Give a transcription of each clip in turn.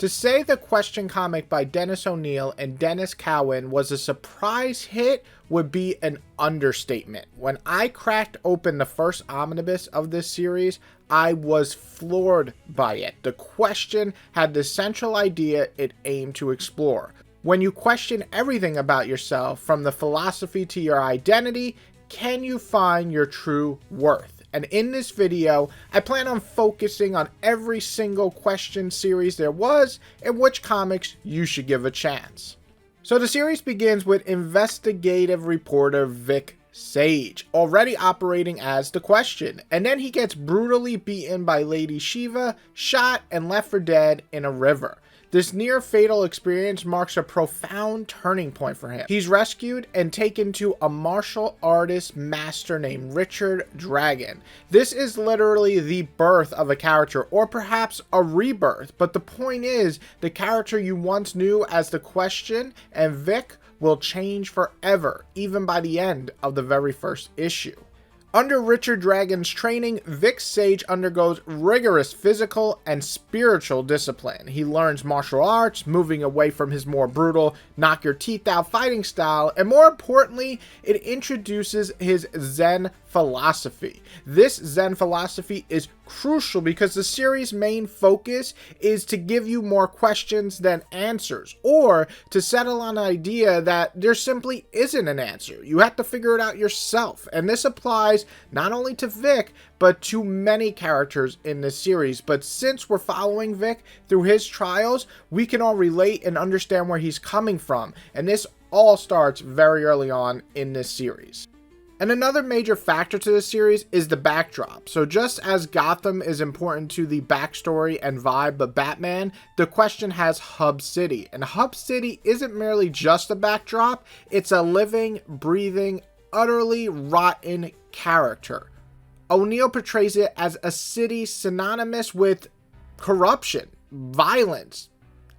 To say the Question comic by Dennis O'Neil and Dennis Cowan was a surprise hit would be an understatement. When I cracked open the first omnibus of this series, I was floored by it. The Question had the central idea it aimed to explore. When you question everything about yourself, from the philosophy to your identity, can you find your true worth? And in this video, I plan on focusing on every single Question series there was and which comics you should give a chance. So the series begins with investigative reporter Vic Sage, already operating as the Question, and then he gets brutally beaten by Lady Shiva, shot and left for dead in a river. This near-fatal experience marks a profound turning point for him. He's rescued and taken to a martial artist master named Richard Dragon. This is literally the birth of a character, or perhaps a rebirth, but the point is, the character you once knew as the Question and Vic will change forever, even by the end of the very first issue. Under Richard Dragon's training, Vic Sage undergoes rigorous physical and spiritual discipline. He learns martial arts, moving away from his more brutal, knock-your-teeth-out fighting style, and more importantly, it introduces his Zen philosophy. This Zen philosophy is crucial because the series' main focus is to give you more questions than answers, or to settle on an idea that there simply isn't an answer. You have to figure it out yourself, and this applies not only to Vic, but to many characters in this series. But since we're following Vic through his trials, we can all relate and understand where he's coming from, and this all starts very early on in this series. And another major factor to this series is the backdrop. So just as Gotham is important to the backstory and vibe of Batman, the Question has Hub City. And Hub City isn't merely just a backdrop, it's a living, breathing, utterly rotten character. O'Neil portrays it as a city synonymous with corruption, violence,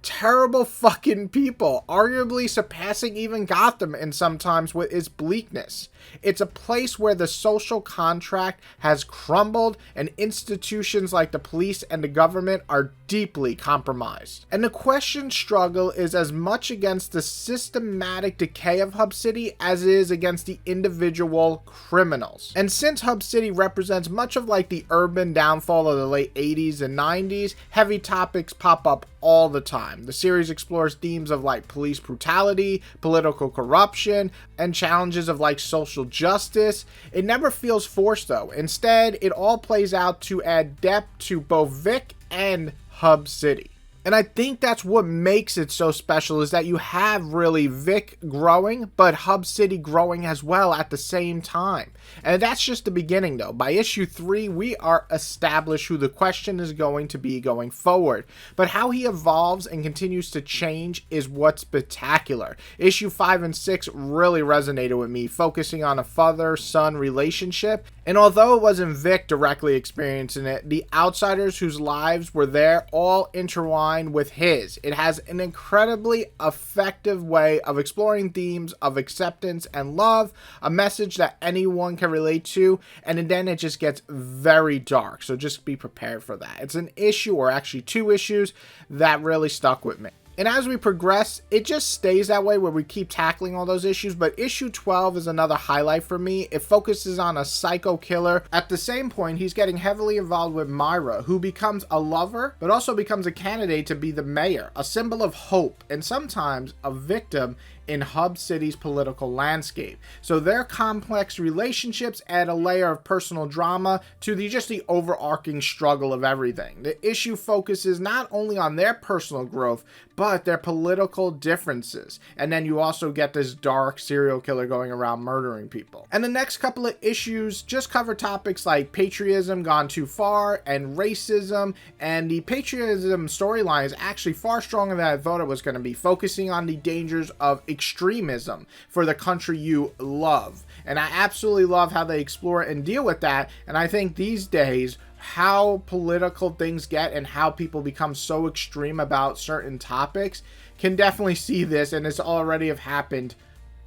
terrible fucking people, arguably surpassing even Gotham and sometimes with its bleakness. It's a place where the social contract has crumbled and institutions like the police and the government are deeply compromised. And the Question's struggle is as much against the systematic decay of Hub City as it is against the individual criminals. And since Hub City represents much of like the urban downfall of the late 80s and 90s, heavy topics pop up all the time. The series explores themes of like police brutality, political corruption, and challenges of like social justice. It never feels forced though. Instead, it all plays out to add depth to both Vic and Hub City. And I think that's what makes it so special, is that you have really Vic growing, but Hub City growing as well at the same time. And that's just the beginning though. By issue 3, we are established who the Question is going to be going forward. But how he evolves and continues to change is what's spectacular. Issue 5 and 6 really resonated with me, focusing on a father-son relationship. And although it wasn't Vic directly experiencing it, the outsiders whose lives were there all intertwined with his. It has an incredibly effective way of exploring themes of acceptance and love, a message that anyone can relate to, and then it just gets very dark, so just be prepared for that. It's an issue, or actually 2 issues, that really stuck with me. And as we progress, it just stays that way where we keep tackling all those issues, but issue 12 is another highlight for me. It focuses on a psycho killer. At the same point, he's getting heavily involved with Myra, who becomes a lover, but also becomes a candidate to be the mayor, a symbol of hope, and sometimes a victim in Hub City's political landscape. So their complex relationships add a layer of personal drama to the overarching struggle of everything. The issue focuses not only on their personal growth, but their political differences. And then you also get this dark serial killer going around murdering people. And the next couple of issues just cover topics like patriotism gone too far and racism. And the patriotism storyline is actually far stronger than I thought it was going to be, focusing on the dangers of extremism for the country you love. And I absolutely love how they explore and deal with that. And I think these days, how political things get and how people become so extreme about certain topics can definitely see this, and this already have happened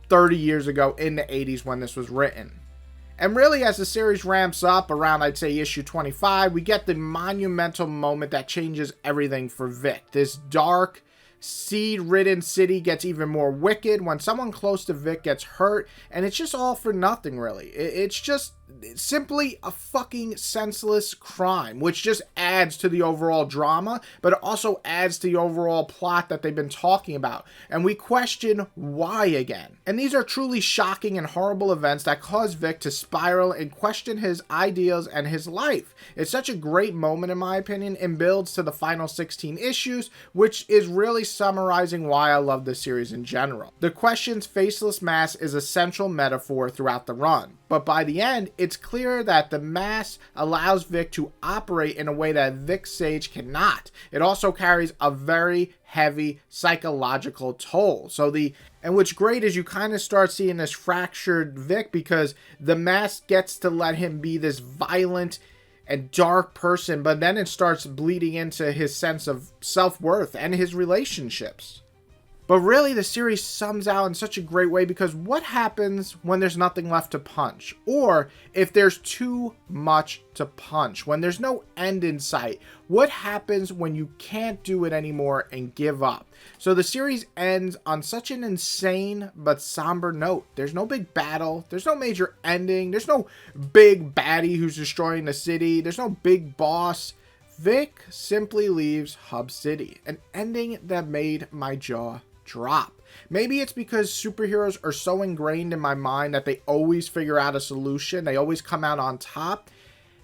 30 years ago in the 80s when this was written. And really, as the series ramps up around, I'd say, issue 25, we get the monumental moment that changes everything for Vic. This dark, seed-ridden city gets even more wicked when someone close to Vic gets hurt, and it's just all for nothing, really. It's just simply a fucking senseless crime, which just adds to the overall drama, but it also adds to the overall plot that they've been talking about. And we question why again. And these are truly shocking and horrible events that cause Vic to spiral and question his ideals and his life. It's such a great moment, in my opinion, and builds to the final 16 issues, which is really summarizing why I love this series in general. The Question's faceless mask is a central metaphor throughout the run, but by the end, it's clear that the mask allows Vic to operate in a way that Vic Sage cannot. It also carries a very heavy psychological toll. And what's great is you kind of start seeing this fractured Vic, because the mask gets to let him be this violent and dark person, but then it starts bleeding into his sense of self-worth and his relationships. But really, the series sums out in such a great way, because what happens when there's nothing left to punch? Or if there's too much to punch, when there's no end in sight? What happens when you can't do it anymore and give up? So the series ends on such an insane but somber note. There's no big battle. There's no major ending. There's no big baddie who's destroying the city. There's no big boss. Vic simply leaves Hub City, an ending that made my jaw drop. Maybe it's because superheroes are so ingrained in my mind that they always figure out a solution. They always come out on top.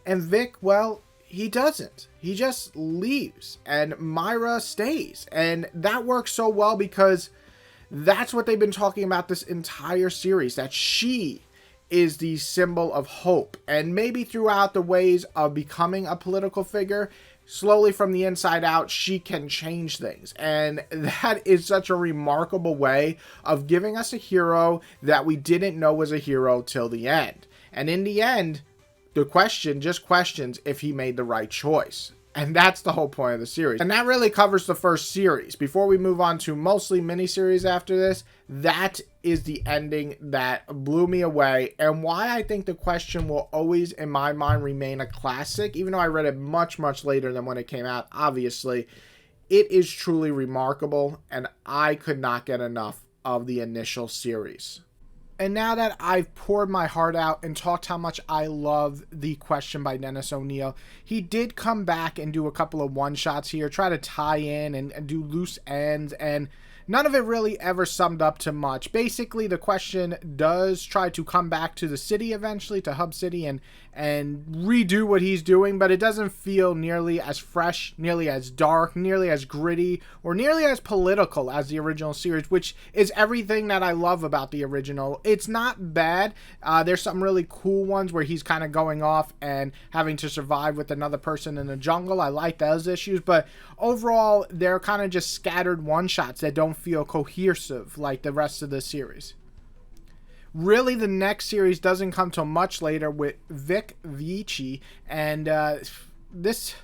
And Vic, well, he doesn't. He just leaves, and Myra stays. And that works so well, because that's what they've been talking about this entire series, that she is the symbol of hope. And maybe throughout the ways of becoming a political figure, slowly from the inside out, she can change things. And that is such a remarkable way of giving us a hero that we didn't know was a hero till the end. And in the end, the Question just questions if he made the right choice. And that's the whole point of the series. And that really covers the first series. Before we move on to mostly miniseries after this, that is the ending that blew me away, and why I think The Question will always, in my mind, remain a classic. Even though I read it much, much later than when it came out, obviously, it is truly remarkable, and I could not get enough of the initial series. And now that I've poured my heart out and talked how much I love The Question by Dennis O'Neil, he did come back and do a couple of one-shots here, try to tie in and do loose ends, and none of it really ever summed up to much. Basically, The Question does try to come back to the city eventually, to Hub City, and redo what he's doing, but it doesn't feel nearly as fresh, nearly as dark, nearly as gritty, or nearly as political as the original series, which is everything that I love about the original. It's not bad. There's some really cool ones where he's kind of going off and having to survive with another person in the jungle. I like those issues, but overall, they're kind of just scattered one-shots that don't feel cohesive like the rest of the series. Really, the next series doesn't come till much later with Vic Vici, and this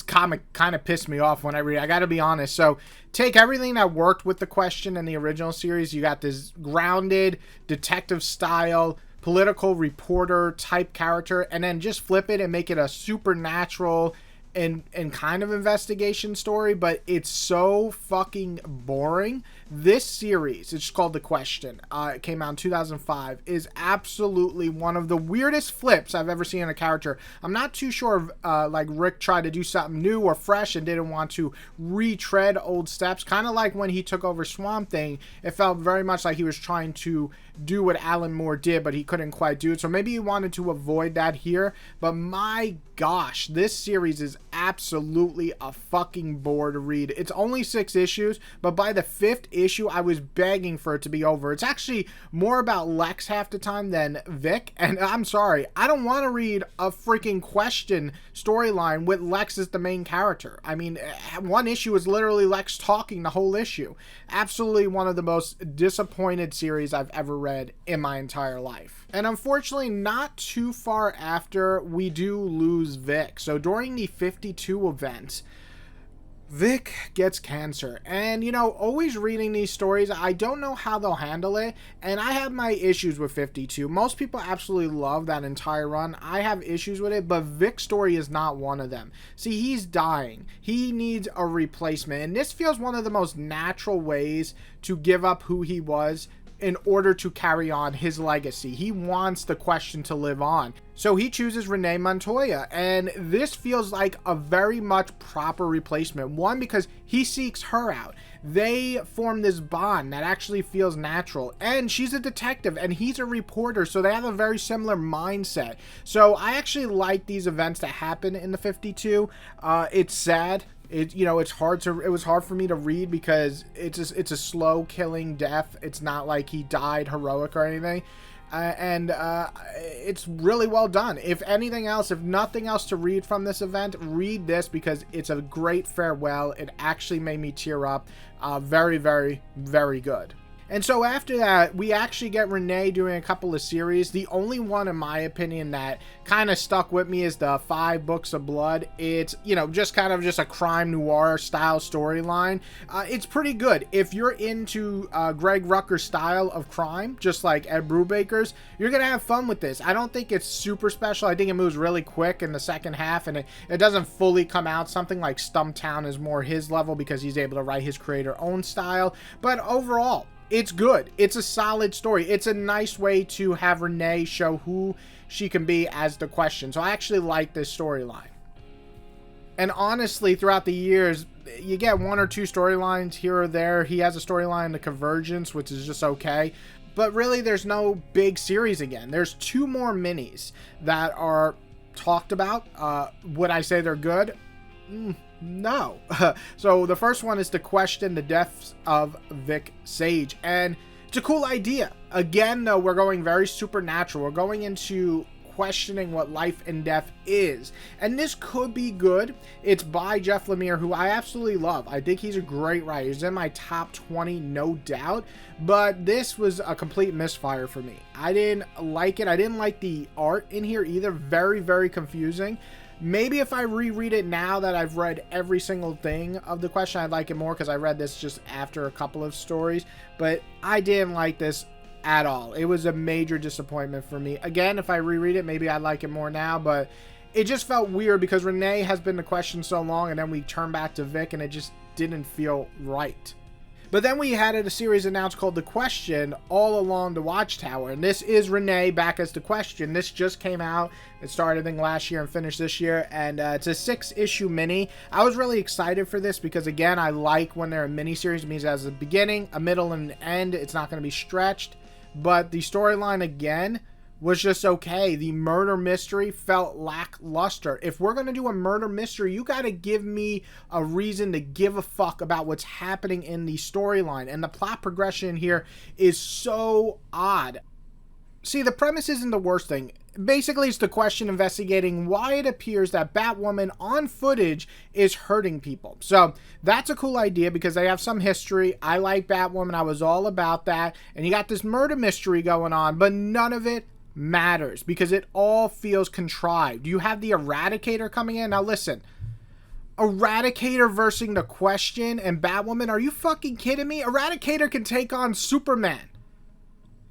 comic kind of pissed me off when I read it. I gotta be honest. So take everything that worked with The Question in the original series. You got this grounded detective style political reporter type character, and then just flip it and make it a supernatural and kind of investigation story, but it's so fucking boring. This series, it's called The Question, it came out in 2005, is absolutely one of the weirdest flips I've ever seen in a character. I'm not too sure if like Rick tried to do something new or fresh and didn't want to retread old steps, kind of like when he took over Swamp Thing. It felt very much like he was trying to do what Alan Moore did, but he couldn't quite do it, so maybe he wanted to avoid that here. But my gosh, this series is absolutely a fucking bore to read. It's only 6 issues, but by the 5th issue, I was begging for it to be over. It's actually more about Lex half the time than Vic, and I'm sorry, I don't want to read a freaking Question storyline with Lex as the main character. I mean, one issue is literally Lex talking the whole issue. Absolutely one of the most disappointed series I've ever read in my entire life. And unfortunately, not too far after, we do lose Vic. So during the 52 event, Vic gets cancer, and always reading these stories, I don't know how they'll handle it, and I have my issues with 52. Most people absolutely love that entire run. I have issues with it, but Vic's story is not one of them. See, he's dying. He needs a replacement, and this feels one of the most natural ways to give up who he was in order to carry on his legacy. He wants the Question to live on. So he chooses Renee Montoya, and this feels like a very much proper replacement. One, because he seeks her out. They form this bond that actually feels natural, and she's a detective and he's a reporter, so they have a very similar mindset. So I actually like these events that happen in the 52. It's sad. It was hard for me to read because it's a slow killing death. It's not like he died heroic or anything. It's really well done. If anything else, if nothing else to read from this event, read this because it's a great farewell. It actually made me tear up. Very, very, very good. And so after that, we actually get Renee doing a couple of series. The only one, in my opinion, that kind of stuck with me is the 5 Books of Blood. It's, just a crime noir style storyline. It's pretty good. If you're into Greg Rucker's style of crime, just like Ed Brubaker's, you're going to have fun with this. I don't think it's super special. I think it moves really quick in the second half, and it doesn't fully come out. Something like Stumptown is more his level because he's able to write his creator-own style. But overall, it's good. It's a solid story. It's a nice way to have Renee show who she can be as the Question. So I actually like this storyline. And honestly, throughout the years, you get 1 or 2 storylines here or there. He has a storyline, The Convergence, which is just okay. But really, there's no big series again. There's 2 more minis that are talked about. Would I say they're good? No. So the first one is The Question, The Deaths of Vic Sage, and it's a cool idea. Again, though, we're going very supernatural. We're going into questioning what life and death is, and this could be good. It's by Jeff Lemire, who I absolutely love. I think he's a great writer. He's in my top 20, no doubt, but this was a complete misfire for me. I didn't like it. I didn't like the art in here either. Very, very confusing. Maybe if I reread it now that I've read every single thing of The Question, I'd like it more because I read this just after a couple of stories. But I didn't like this at all. It was a major disappointment for me. Again, if I reread it, maybe I'd like it more now. But it just felt weird because Renee has been The Question so long, and then we turn back to Vic, and it just didn't feel right. But then we had a series announced called The Question, All Along the Watchtower. And this is Renee back as The Question. This just came out. It started, I think, last year and finished this year. And it's a 6-issue mini. I was really excited for this because, again, I like when they're a miniseries. It means it has a beginning, a middle, and an end. It's not going to be stretched. But the storyline, again, was just okay. The murder mystery felt lackluster. If we're going to do a murder mystery, you got to give me a reason to give a fuck about what's happening in the storyline. And the plot progression here is so odd. See, the premise isn't the worst thing. Basically, it's The Question investigating why it appears that Batwoman on footage is hurting people. So that's a cool idea because they have some history. I like Batwoman. I was all about that. And you got this murder mystery going on, but none of it matters because it all feels contrived. You have the Eradicator coming in. Now listen, Eradicator versus The Question and Batwoman, are you fucking kidding me? Eradicator can take on Superman.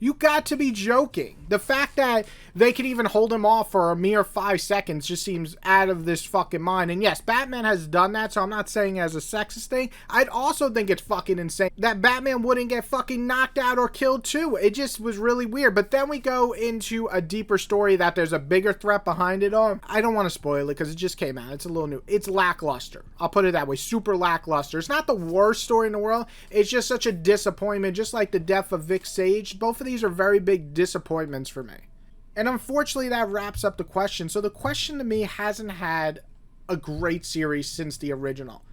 You got to be joking. The fact that they can even hold him off for a mere 5 seconds just seems out of this fucking mind. And yes, Batman has done that, so I'm not saying it as a sexist thing. I'd also think it's fucking insane that Batman wouldn't get fucking knocked out or killed too. It just was really weird. But then we go into a deeper story that there's a bigger threat behind it all. I don't want to spoil it because it just came out. It's a little new. It's lackluster. I'll put it that way. Super lackluster. It's not the worst story in the world. It's just such a disappointment. Just like the death of Vic Sage. Both of these are very big disappointments for me. And unfortunately, that wraps up The Question. So The Question to me hasn't had a great series since the original.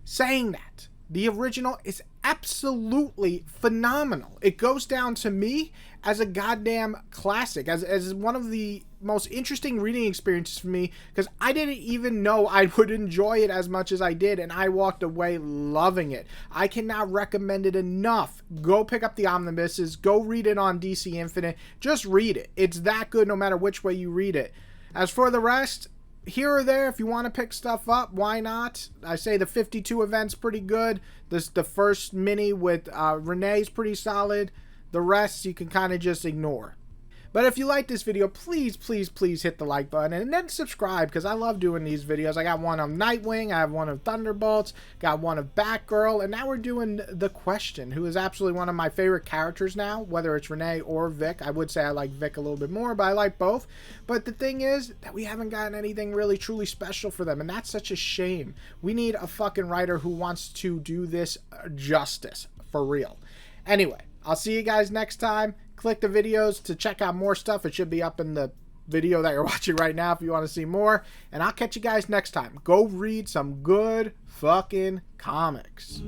Saying that, the original is absolutely phenomenal. It goes down to me as a goddamn classic, as one of the most interesting reading experiences for me, because I didn't even know I would enjoy it as much as I did, and I walked away loving it. I cannot recommend it enough. Go pick up the omnibuses. Go read it on DC Infinite. Just read it. It's that good no matter which way you read it. As for the rest, here or there, if you want to pick stuff up, why not? I say the 52 event's pretty good. The first mini with Renee's pretty solid. The rest you can kind of just ignore. But if you like this video, please, please, please hit the like button and then subscribe, because I love doing these videos. I got one of Nightwing, I have one of Thunderbolts, got one of Batgirl, and now we're doing The Question, who is absolutely one of my favorite characters now, whether it's Renee or Vic. I would say I like Vic a little bit more, but I like both. But the thing is that we haven't gotten anything really truly special for them, and that's such a shame. We need a fucking writer who wants to do this justice, for real. Anyway, I'll see you guys next time. Click the videos to check out more stuff. It should be up in the video that you're watching right now if you want to see more. And I'll catch you guys next time. Go read some good fucking comics.